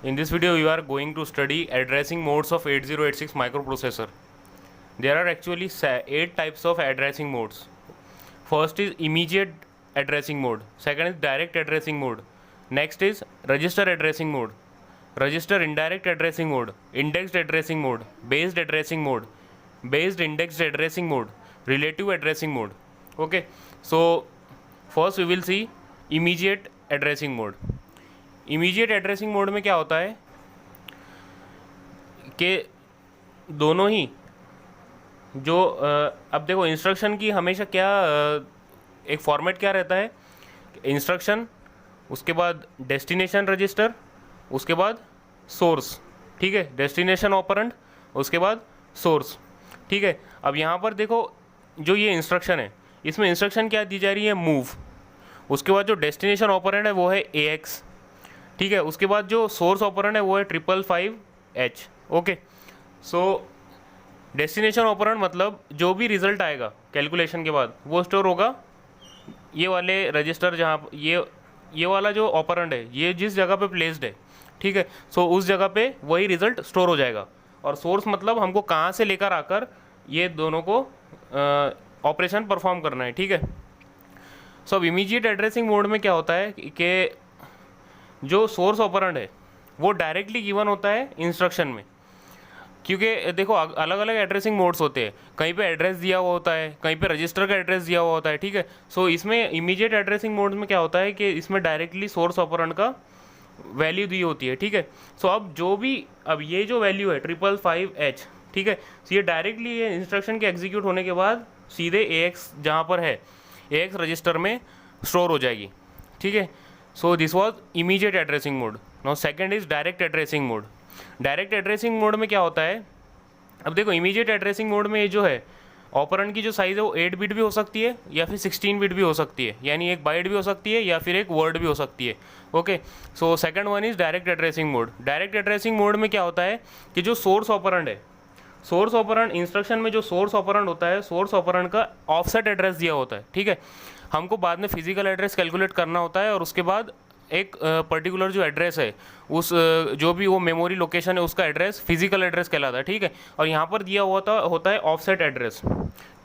In this video, we are going to study addressing modes of 8086 microprocessor. There are actually 8 types of addressing modes. First is immediate addressing mode. Second is direct addressing mode. Next is register addressing mode. Register indirect addressing mode. Indexed addressing mode. Based addressing mode. Based indexed addressing mode. Relative addressing mode. Okay. So first we will see immediate addressing mode. Immediate addressing mode में क्या होता है कि दोनों ही जो अब देखो instruction की हमेशा क्या एक फॉर्मेट क्या रहता है, इंस्ट्रक्शन, उसके बाद डेस्टिनेशन रजिस्टर, उसके बाद सोर्स, ठीक है, डेस्टिनेशन ऑपरेंड, उसके बाद सोर्स, ठीक है। अब यहाँ पर देखो जो ये इंस्ट्रक्शन है इसमें इंस्ट्रक्शन क्या दी जा रही है, मूव, उसके बाद जो डेस्टिनेशन ऑपरेंड है वो है AX, ठीक है, उसके बाद जो सोर्स ऑपरेंड है वो है 555H। ओके, सो डेस्टिनेशन ऑपरेंड मतलब जो भी रिजल्ट आएगा कैलकुलेशन के बाद वो स्टोर होगा ये वाले रजिस्टर, जहाँ ये वाला जो ऑपरेंड है ये जिस जगह पे प्लेस्ड है, ठीक है, सो उस जगह पे वही रिजल्ट स्टोर हो जाएगा। और सोर्स मतलब हमको कहाँ से लेकर आकर ये दोनों को ऑपरेशन परफॉर्म करना है, ठीक है। सो अब इमीडिएट एड्रेसिंग मोड में क्या होता है कि जो सोर्स ऑपरेंड है वो डायरेक्टली गिवन होता है इंस्ट्रक्शन में, क्योंकि देखो अलग अलग एड्रेसिंग मोड्स होते हैं, कहीं पे एड्रेस दिया हुआ होता है, कहीं पे रजिस्टर का एड्रेस दिया हुआ होता है, ठीक है। सो इसमें इमीडिएट एड्रेसिंग मोड में क्या होता है कि इसमें डायरेक्टली सोर्स ऑपरेंड का वैल्यू दी होती है, ठीक है। सो अब जो भी अब ये जो वैल्यू है 555H, ठीक है, so ये डायरेक्टली ये इंस्ट्रक्शन के एग्जीक्यूट होने के बाद सीधे AX जहाँ पर है AX रजिस्टर में स्टोर हो जाएगी, ठीक है। So this was immediate addressing mode. Now second is direct addressing mode. Direct addressing mode में क्या होता है, अब देखो immediate addressing mode में ये जो है ऑपरेंड की जो साइज़ है वो 8 बिट भी हो सकती है या फिर 16 बिट भी हो सकती है, यानी एक बाइट भी हो सकती है या फिर एक वर्ड भी हो सकती है। Okay, so second one is direct addressing mode. Direct addressing mode में क्या होता है कि जो सोर्स ऑपरेंड है, सोर्स ऑपरेंड इंस्ट्रक्शन में जो सोर्स ऑपरेंड होता है, सोर्स ऑपरेंड का ऑफसेट एड्रेस दिया होता है, ठीक है। हमको बाद में फिजिकल एड्रेस कैलकुलेट करना होता है और उसके बाद एक पर्टिकुलर जो एड्रेस है उस जो भी वो मेमोरी लोकेशन है उसका एड्रेस फिजिकल एड्रेस कहलाता है, ठीक है। और यहाँ पर दिया हुआ होता है ऑफसेट एड्रेस,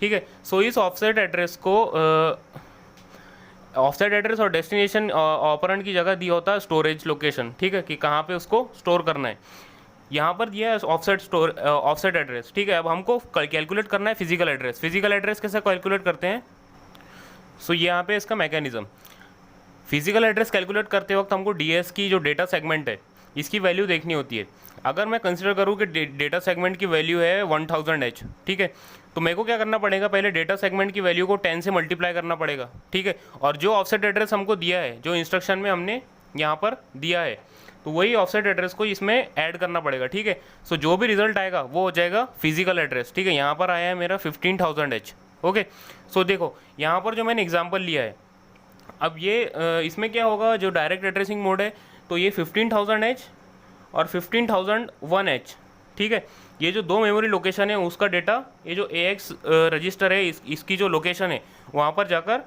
ठीक है। सो इस ऑफसेट एड्रेस को ऑफसेट एड्रेस और डेस्टिनेशन ऑपरेंड की जगह दिया होता है स्टोरेज लोकेशन, ठीक है, कि कहाँ पे उसको स्टोर करना है। यहाँ पर दिया है ऑफसेट एड्रेस, ठीक है। अब हमको कैलकुलेट करना है फिजिकल एड्रेस। फिजिकल एड्रेस कैसे कैलकुलेट करते हैं, सो यहाँ पे इसका मैकेनिज्म, फिजिकल एड्रेस कैलकुलेट करते वक्त हमको DS की जो डेटा सेगमेंट है इसकी वैल्यू देखनी होती है। अगर मैं कंसिडर करूँ कि डेटा सेगमेंट की वैल्यू है 1000H, ठीक है, तो मेरे को क्या करना पड़ेगा, पहले डेटा सेगमेंट की वैल्यू को 10 से मल्टीप्लाई करना पड़ेगा, ठीक है। और जो ऑफसेट एड्रेस हमको दिया है, जो इंस्ट्रक्शन में हमने यहाँ पर दिया है, तो वही ऑफसेट एड्रेस को इसमें ऐड करना पड़ेगा, ठीक है। सो जो भी रिजल्ट आएगा वो हो जाएगा फिजिकल एड्रेस, ठीक है। यहाँ पर आया है मेरा 15000H। ओके, सो देखो यहाँ पर जो मैंने एग्जांपल लिया है, अब ये इसमें क्या होगा, जो डायरेक्ट एड्रेसिंग मोड है तो ये 15000H और 15001H, ठीक है, ये जो दो मेमोरी लोकेशन है उसका डेटा, ये जो AX रजिस्टर है इसकी जो लोकेशन है वहाँ पर जाकर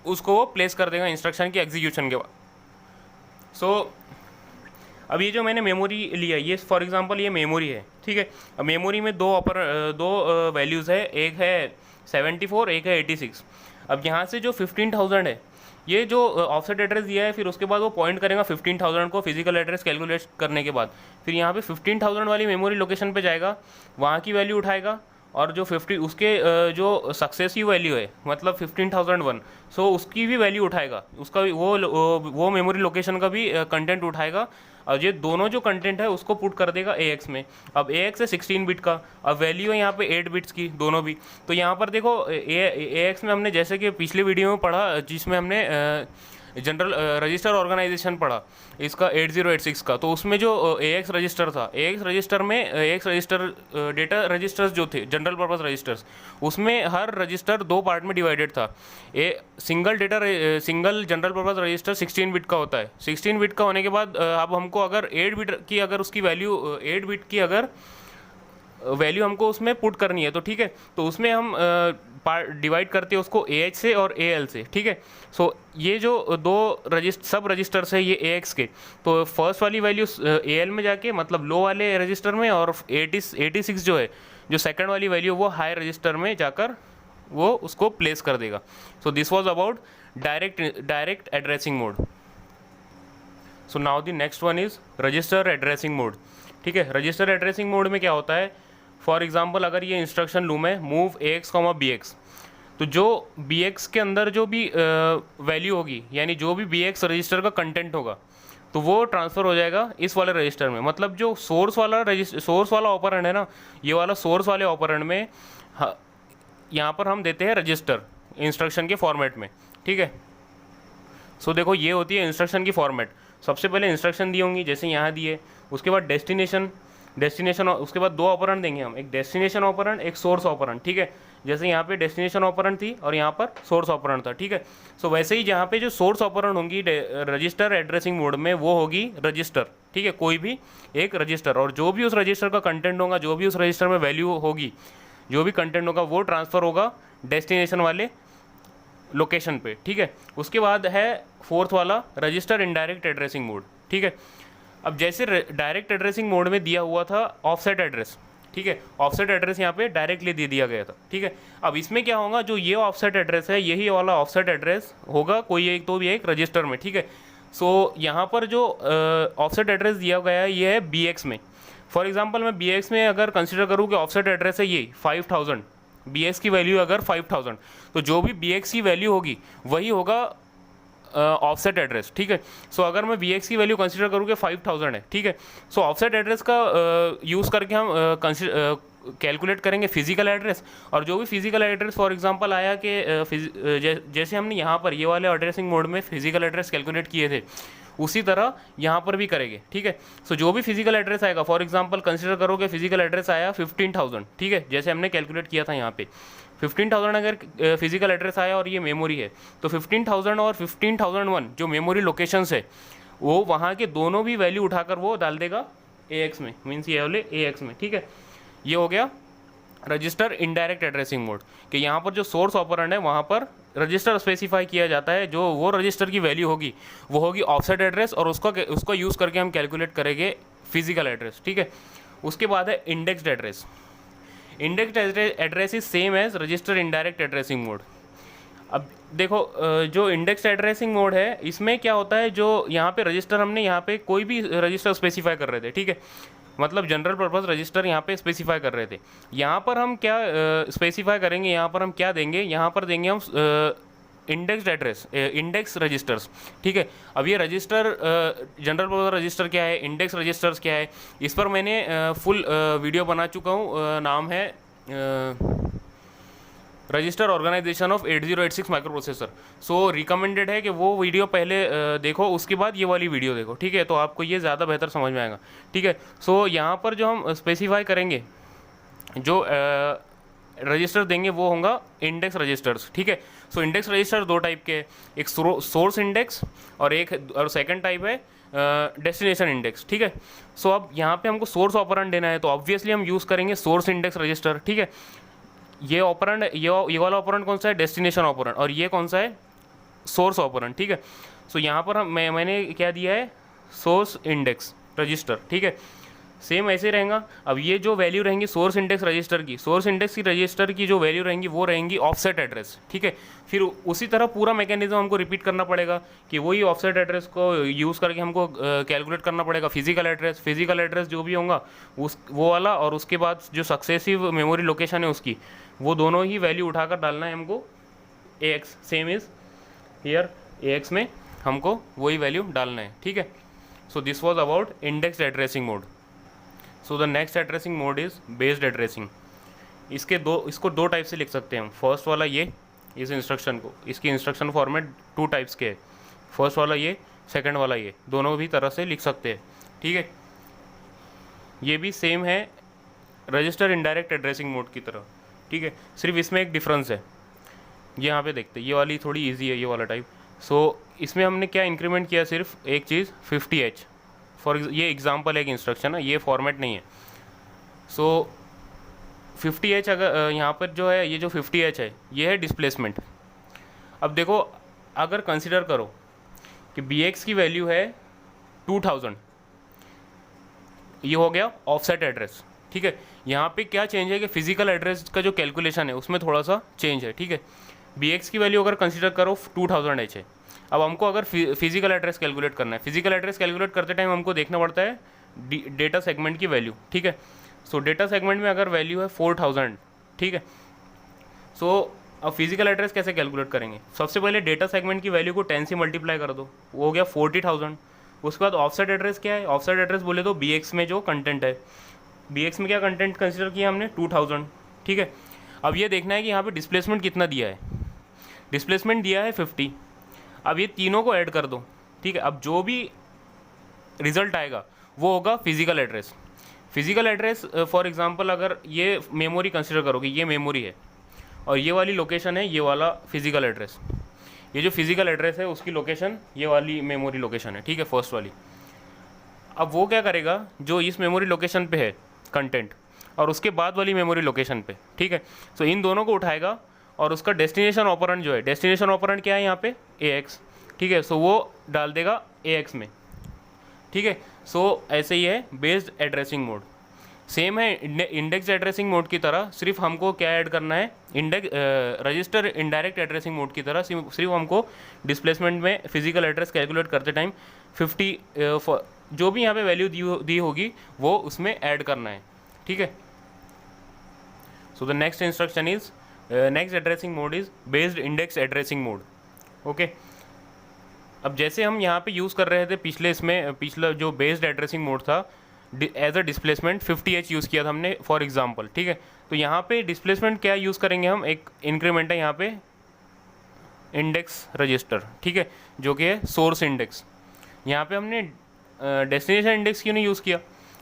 उसको वो प्लेस कर देगा इंस्ट्रक्शन की एग्जीक्यूशन के बाद। सो अब ये जो मैंने मेमोरी लिया, ये फॉर एग्जांपल ये मेमोरी है, ठीक है। अब मेमोरी में दो वैल्यूज़ है, एक है 74, एक है 86। अब यहाँ से जो 15000 है, ये जो ऑफसेट एड्रेस दिया है, फिर उसके बाद वो पॉइंट करेगा 15000 को फिजिकल एड्रेस कैलकुलेट करने के बाद, फिर यहाँ पे 15000 वाली मेमोरी लोकेशन पे जाएगा, वहाँ की वैल्यू उठाएगा और जो 50 उसके जो सक्सेसिव वैल्यू है मतलब 15001, सो उसकी भी वैल्यू उठाएगा, उसका भी वो मेमोरी लोकेशन का भी कंटेंट उठाएगा और ये दोनों जो कंटेंट है उसको पुट कर देगा AX में। अब AX है 16 बिट का, अब वैल्यू है यहाँ पे 8 बिट्स की दोनों भी। तो यहाँ पर देखो AX में हमने जैसे कि पिछले वीडियो में पढ़ा जिसमें हमने जनरल रजिस्टर ऑर्गेनाइजेशन पढ़ा इसका 8086 का, तो उसमें जो AX रजिस्टर था, AX रजिस्टर में AX रजिस्टर डेटा रजिस्टर्स जो थे जनरल पर्पस रजिस्टर्स, उसमें हर रजिस्टर दो पार्ट में डिवाइडेड था। Single general purpose register 16 bit का होता है। 16 बिट का होने के बाद अब हमको अगर 8 बिट की अगर उसकी वैल्यू 8 बिट की अगर वैल्यू हमको उसमें पुट करनी है, तो ठीक है, तो उसमें हम डिवाइड करते हैं उसको AH से और AL से, ठीक है। सो ये जो दो सब रजिस्टर्स है ये AX के, तो फर्स्ट वाली वैल्यू AL में जाके मतलब लो वाले रजिस्टर में, और 86 जो है जो सेकंड वाली वैल्यू वो हाई रजिस्टर में जाकर वो उसको प्लेस कर देगा। So this was about direct addressing mode. So now the next one is register addressing mode, ठीक है। रजिस्टर एड्रेसिंग मोड में क्या होता है, फॉर एग्जांपल अगर ये इंस्ट्रक्शन लूँ मैं मूव AX, BX, तो जो BX के अंदर जो भी वैल्यू होगी, यानी जो भी BX रजिस्टर का कंटेंट होगा, तो वो ट्रांसफ़र हो जाएगा इस वाले रजिस्टर में। मतलब जो सोर्स वाला ऑपरेंड है ना, ये वाला सोर्स वाले ऑपरेंड में यहाँ पर हम देते हैं रजिस्टर इंस्ट्रक्शन के फॉर्मेट में, ठीक है। सो देखो ये होती है इंस्ट्रक्शन की फॉर्मेट। सबसे पहले इंस्ट्रक्शन दी होंगी जैसे यहाँ दिए, उसके बाद डेस्टिनेशन, उसके बाद दो ऑपरेंड देंगे हम, एक डेस्टिनेशन ऑपरेंड, एक सोर्स ऑपरेंड, ठीक है। जैसे यहाँ पे डेस्टिनेशन ऑपरेंड थी और यहाँ पर सोर्स ऑपरेंड था, ठीक है। सो वैसे ही जहाँ पे जो सोर्स ऑपरेंड होंगी रजिस्टर एड्रेसिंग मोड में, वो होगी रजिस्टर, ठीक है, कोई भी एक रजिस्टर, और जो भी उस रजिस्टर का कंटेंट होगा, जो भी उस रजिस्टर में वैल्यू होगी, जो भी कंटेंट होगा, वो ट्रांसफ़र होगा डेस्टिनेशन वाले लोकेशन पे, ठीक है। उसके बाद है फोर्थ वाला रजिस्टर इनडायरेक्ट एड्रेसिंग मोड, ठीक है। अब जैसे डायरेक्ट एड्रेसिंग मोड में दिया हुआ था ऑफसेट एड्रेस, ठीक है, ऑफसेट एड्रेस यहाँ पे डायरेक्टली दे दिया गया था, ठीक है। अब इसमें क्या होगा, जो ये ऑफसेट एड्रेस है, यही वाला ऑफसेट एड्रेस होगा कोई एक तो भी एक रजिस्टर में, ठीक है। सो यहाँ पर जो ऑफसेट एड्रेस दिया गया है ये है BX में। फॉर एग्जांपल मैं BX में अगर कंसिडर करूँ कि ऑफसेट एड्रेस है ये 5000, BX की वैल्यू अगर 5000, तो जो भी BX की वैल्यू होगी वही होगा ऑफसेट एड्रेस, ठीक है। सो अगर मैं BX की वैल्यू कंसिडर करूँ कि 5000 है, ठीक है। सो ऑफसेट एड्रेस का यूज़ करके हम कैलकुलेट करेंगे फिजिकल एड्रेस, और जो भी फिजिकल एड्रेस फॉर एग्जांपल आया कि जैसे हमने यहाँ पर ये वाले एड्रेसिंग मोड में फिजिकल एड्रेस कैलकुलेट किए थे, उसी तरह यहाँ पर भी करेंगे, ठीक है। सो जो भी फिजिकल एड्रेस आएगा, फॉर एग्जांपल कंसिडर करो कि फिजिकल एड्रेस आया 15000, ठीक है, जैसे हमने कैलकुलेट किया था यहाँ पे 15000 अगर फिजिकल एड्रेस आया और ये मेमोरी है, तो 15000 और 15001 जो मेमोरी लोकेशंस है, वो वहाँ के दोनों भी वैल्यू उठाकर वो डाल देगा AX में, मीन्स ये वाले AX में, ठीक है। ये हो गया रजिस्टर इनडायरेक्ट एड्रेसिंग मोड, कि यहाँ पर जो सोर्स ऑपरेंड है वहाँ पर रजिस्टर स्पेसिफाई किया जाता है, जो वो रजिस्टर की वैल्यू होगी वो होगी ऑफसेट एड्रेस, और उसका यूज़ करके हम कैलकुलेट करेंगे फिजिकल एड्रेस, ठीक है। उसके बाद है indexed address. Indexed address is same as register indirect addressing mode. अब देखो जो इंडेक्स्ड एड्रेसिंग मोड है, इसमें क्या होता है, जो यहाँ पे रजिस्टर हमने यहाँ पे कोई भी रजिस्टर स्पेसिफाई कर रहे थे, ठीक है, मतलब जनरल पर्पस रजिस्टर यहाँ पे स्पेसिफाई कर रहे थे। यहाँ पर हम क्या स्पेसिफाई करेंगे, यहाँ पर हम क्या देंगे, यहाँ पर देंगे हम इंडेक्स्ड एड्रेस, इंडेक्स रजिस्टर्स, ठीक है। अब ये रजिस्टर जनरल पर्पस रजिस्टर क्या है, इंडेक्स रजिस्टर्स क्या है, इस पर मैंने फुल वीडियो बना चुका हूँ, नाम है register organization of 8086 microprocessor. So recommended है कि वो वीडियो पहले देखो, उसके बाद ये वाली वीडियो देखो, ठीक है, तो आपको ये ज़्यादा बेहतर समझ में आएगा, ठीक है। सो यहाँ पर जो हम स्पेसिफाई करेंगे, जो रजिस्टर देंगे वो होगा इंडेक्स रजिस्टर्स, ठीक है। सो इंडेक्स रजिस्टर दो टाइप के, एक सोर्स इंडेक्स और सेकंड टाइप है डेस्टिनेशन इंडेक्स, ठीक है। सो अब यहाँ पे हमको सोर्स ऑपरेंड देना है, तो ऑब्वियसली हम यूज़ करेंगे सोर्स इंडेक्स रजिस्टर, ठीक है। ये ऑपरेंड, ये वाला ऑपरेंड कौन सा है, डेस्टिनेशन ऑपरेंड, और ये कौन सा है, सोर्स ऑपरेंड, ठीक है। सो यहाँ पर मैंने क्या दिया है, सोर्स इंडेक्स रजिस्टर, ठीक है, सेम ऐसे रहेगा। अब ये जो वैल्यू रहेंगी सोर्स इंडेक्स रजिस्टर की जो वैल्यू रहेंगी वो रहेंगी ऑफसेट एड्रेस, ठीक है। फिर उसी तरह पूरा मैकेनिज्म हमको रिपीट करना पड़ेगा कि वही ऑफसेट एड्रेस को यूज़ करके हमको कैलकुलेट करना पड़ेगा फिजिकल एड्रेस जो भी होगा वो वाला, और उसके बाद जो सक्सेसिव मेमोरी लोकेशन है उसकी, वो दोनों ही वैल्यू उठाकर डालना है हमको AX, same is here AX में हमको वही वैल्यू डालना है, ठीक है। So this was about indexed addressing mode. So the next addressing mode is based addressing. इसको दो टाइप से लिख सकते हैं हम। फर्स्ट वाला ये, इस इंस्ट्रक्शन को, इसकी इंस्ट्रक्शन फॉर्मेट टू टाइप्स के है, फर्स्ट वाला ये, सेकंड वाला ये, दोनों भी तरह से लिख सकते हैं, ठीक है। ये भी सेम है रजिस्टर इनडायरेक्ट एड्रेसिंग मोड की तरह, ठीक है, सिर्फ इसमें एक डिफरेंस है। ये यहाँ पे देखते हैं, ये वाली थोड़ी ईजी है, ये वाला टाइप। सो इसमें हमने क्या इंक्रीमेंट किया, सिर्फ एक चीज़ 50H, ये एग्जाम्पल है कि इंस्ट्रक्शन है, ये फॉर्मेट नहीं है। सो 50H अगर यहाँ पर जो है, ये जो 50H है ये है डिस्प्लेसमेंट। अब देखो, अगर कंसिडर करो कि Bx की वैल्यू है 2000, ये हो गया ऑफसेट एड्रेस, ठीक है। यहाँ पे क्या चेंज है कि फिजिकल एड्रेस का जो कैलकुलेशन है उसमें थोड़ा सा चेंज है, ठीक है। Bx की वैल्यू अगर कंसिडर करो 2000H है। अब हमको अगर फिजिकल एड्रेस कैलकुलेट करना है, फिजिकल एड्रेस कैलकुलेट करते टाइम हमको देखना पड़ता है डेटा सेगमेंट की वैल्यू, ठीक है। सो डेटा सेगमेंट में अगर वैल्यू है 4000, ठीक है। सो अब फिजिकल एड्रेस कैसे कैलकुलेट करेंगे? सबसे पहले डेटा सेगमेंट की वैल्यू को 10 से मल्टीप्लाई कर दो, वो हो गया 40,000। उसके बाद ऑफसेट एड्रेस क्या है? ऑफसेट एड्रेस बोले तो Bx में जो कंटेंट है, Bx में क्या कंटेंट कंसिडर किया हमने? 2000, ठीक है। अब ये देखना है कि यहाँ पे डिस्प्लेसमेंट कितना दिया है। डिस्प्लेसमेंट दिया है 50। अब ये तीनों को ऐड कर दो, ठीक है। अब जो भी रिजल्ट आएगा वो होगा physical address. Physical address for example अगर ये मेमोरी कंसिडर करोगे, ये मेमोरी है और ये वाली लोकेशन है, ये वाला फिजिकल एड्रेस। ये जो फिजिकल एड्रेस है उसकी लोकेशन ये वाली मेमोरी लोकेशन है, ठीक है, फर्स्ट वाली। अब वो क्या करेगा, जो इस मेमोरी लोकेशन पे है कंटेंट और उसके बाद वाली मेमोरी लोकेशन पे, ठीक है। सो इन दोनों को उठाएगा और उसका डेस्टिनेशन ऑपरेंड जो है, डेस्टिनेशन ऑपरेंड क्या है यहाँ पे? AX, ठीक है। सो वो डाल देगा AX में, ठीक है। सो ऐसे ही है बेस्ड एड्रेसिंग मोड। सेम है इंडेक्स एड्रेसिंग मोड की तरह, सिर्फ हमको क्या ऐड करना है, index register indirect addressing mode की तरह सिर्फ हमको डिस्प्लेसमेंट में फिजिकल एड्रेस कैलकुलेट करते टाइम 50 जो भी यहाँ पे वैल्यू दी होगी वो उसमें ऐड करना है, ठीक है। So the next instruction is next addressing mode is based index addressing mode, okay. अब जैसे हम यहाँ पे यूज़ कर रहे थे पिछला जो बेस्ड एड्रेसिंग मोड था, as a displacement 50H use किया था हमने फॉर एग्जांपल, ठीक है। तो यहाँ पे डिस्प्लेसमेंट क्या यूज़ करेंगे हम? एक इंक्रीमेंट है यहाँ पे इंडेक्स रजिस्टर, ठीक है, जो कि है सोर्स इंडेक्स। यहाँ पे हमने डेस्टिनेशन इंडेक्स क्यों नहीं यूज़ किया?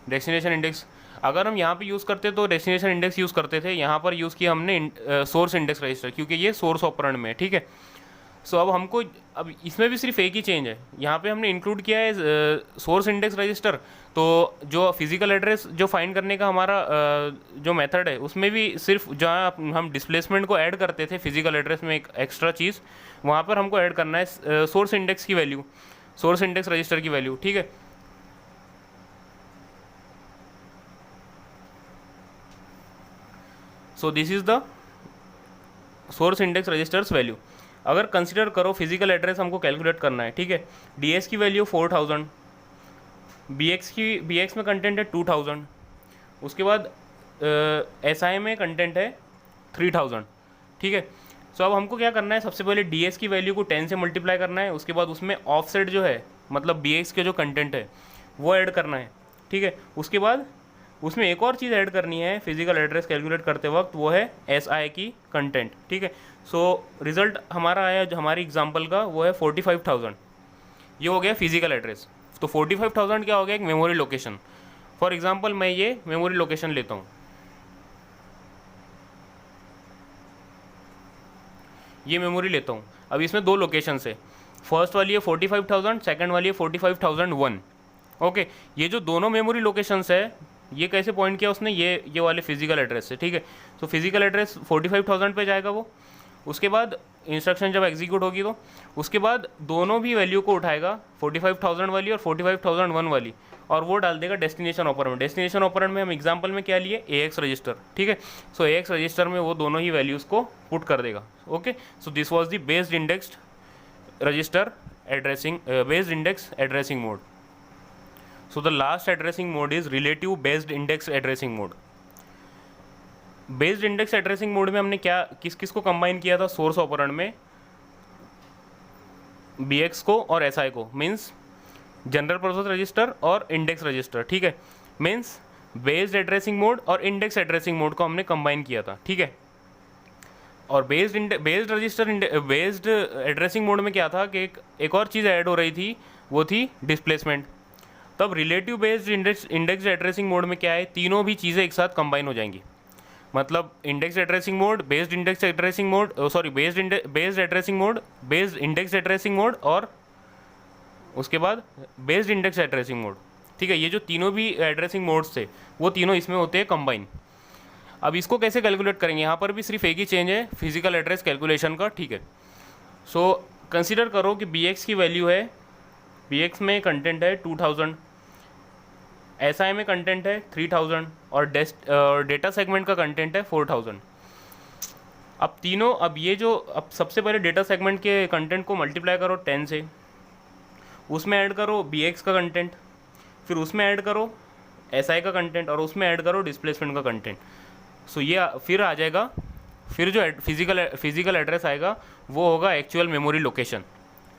डेस्टिनेशन इंडेक्स अगर हम यहाँ पे यूज़ करते तो डेस्टिनेशन इंडेक्स यूज़ करते थे, यहाँ पर यूज़ किया हमने सोर्स इंडेक्स रजिस्टर, क्योंकि ये सोर्स ऑपरेंड में है, ठीक है। सो अब इसमें भी सिर्फ एक ही चेंज है, यहाँ पे हमने इंक्लूड किया है सोर्स इंडेक्स रजिस्टर। तो जो फिजिकल एड्रेस जो फाइंड करने का हमारा जो मेथड है उसमें भी सिर्फ जहाँ हम डिस्प्लेसमेंट को ऐड करते थे फिजिकल एड्रेस में एक एक्स्ट्रा चीज़, वहाँ पर हमको ऐड करना है सोर्स इंडेक्स की वैल्यू, सोर्स इंडेक्स रजिस्टर की वैल्यू, ठीक है। So this is the source index register's value. अगर कंसिडर करो फिजिकल एड्रेस हमको कैलकुलेट करना है, ठीक है। DS की वैल्यू 4000, BX में कंटेंट है 2000, उसके बाद SI में कंटेंट है 3000, ठीक है। सो अब हमको क्या करना है, सबसे पहले DS की वैल्यू को 10 से मल्टीप्लाई करना है, उसके बाद उसमें ऑफसेट जो है मतलब BX के जो कंटेंट है वो ऐड करना है, ठीक है। उसके बाद उसमें एक और चीज़ ऐड करनी है फिजिकल एड्रेस कैलकुलेट करते वक्त, वो है SI की कंटेंट, ठीक है। सो रिज़ल्ट हमारा आया जो हमारी एग्जांपल का, वो है 45,000। ये हो गया फिजिकल एड्रेस। तो 45,000 क्या हो गया? एक मेमोरी लोकेशन। फॉर एग्जांपल मैं ये मेमोरी लोकेशन लेता हूँ, ये मेमोरी लेता हूँ। अब इसमें दो लोकेशन है, फर्स्ट वाली है 45,000, सेकंड वाली है 45,001, ओके। ये जो दोनों मेमोरी लोकेशंस है ये कैसे पॉइंट किया उसने? ये वाले फिजिकल एड्रेस से, ठीक है। तो फिजिकल एड्रेस 45,000 पे जाएगा वो। उसके बाद इंस्ट्रक्शन जब एग्जीक्यूट होगी तो उसके बाद दोनों भी वैल्यू को उठाएगा, 45,000 वाली और 45,001 वाली, और वो डाल देगा डेस्टिनेशन ऑपरेंड में। डेस्टिनेशन ऑपरेंड में हम एग्जांपल में क्या लिए? AX रजिस्टर, ठीक है। सो AX रजिस्टर में वो दोनों ही वैल्यूज़ को पुट कर देगा, okay. So this was the based indexed register addressing based index addressing mode. So the last addressing mode is relative based index addressing mode. Based index addressing mode में हमने क्या किस किस को कंबाइन किया था सोर्स ऑपरेंड में? BX को और SI को, मीन्स जनरल पर्पस रजिस्टर और इंडेक्स रजिस्टर, ठीक है। मीन्स बेस्ड एड्रेसिंग मोड और इंडेक्स एड्रेसिंग मोड को हमने कंबाइन किया था, ठीक है। और बेस्ड एड्रेसिंग मोड में क्या था कि एक और चीज़ ऐड हो रही थी, वो थी डिस्प्लेसमेंट। तब relative based index addressing mode में क्या है, तीनों भी चीज़ें एक साथ कंबाइन हो जाएंगी। मतलब index addressing mode, based index addressing mode, sorry based addressing mode, based index addressing mode और उसके बाद बेस्ड इंडेक्स एड्रेसिंग मोड, ठीक है। ये जो तीनों भी एड्रेसिंग मोड्स थे वो तीनों इसमें होते हैं कंबाइन। अब इसको कैसे कैलकुलेट करेंगे, यहाँ पर भी सिर्फ एक ही चेंज है फिजिकल एड्रेस कैलकुलेशन का, ठीक है। सो कंसीडर करो कि बी एक्स की वैल्यू है, बी एक्स में कंटेंट है 2000, एस आई में कंटेंट है 3000 और डेटा सेगमेंट का कंटेंट है 4000। अब तीनों, अब ये जो, अब सबसे पहले डेटा सेगमेंट के कंटेंट को मल्टीप्लाई करो 10 से, उसमें ऐड करो बी एक्स का कंटेंट, फिर उसमें ऐड करो एस आई का कंटेंट और उसमें ऐड करो डिस्प्लेसमेंट का कंटेंट। सो ये फिर आ जाएगा, फिर जो फिजिकल एड्रेस आएगा वो होगा एक्चुअल मेमोरी लोकेशन,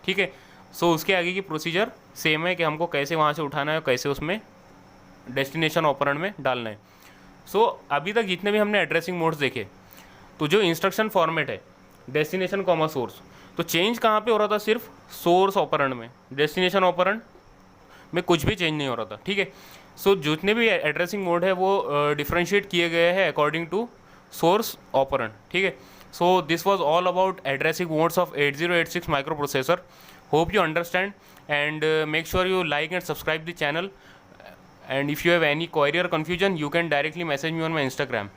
ठीक है। सो उसके आगे की प्रोसीजर सेम है कि हमको कैसे वहाँ से उठाना है, कैसे उसमें डेस्टिनेशन ऑपरेंड में डालना है। सो अभी तक जितने भी हमने एड्रेसिंग मोड्स देखे, तो जो इंस्ट्रक्शन फॉर्मेट है डेस्टिनेशन कॉमा सोर्स, तो चेंज कहाँ पे हो रहा था, सिर्फ सोर्स ऑपरेंड में, डेस्टिनेशन ऑपरेंड में कुछ भी चेंज नहीं हो रहा था, ठीक है। सो जितने भी एड्रेसिंग मोड है वो डिफ्रेंशिएट किए गए हैं अकॉर्डिंग टू सोर्स ऑपरेंड, ठीक है। So this was all about addressing modes of 8086 micro processor. Hope you understand, and make sure you like and subscribe the channel, and if you have any query or confusion you can directly message me on my Instagram.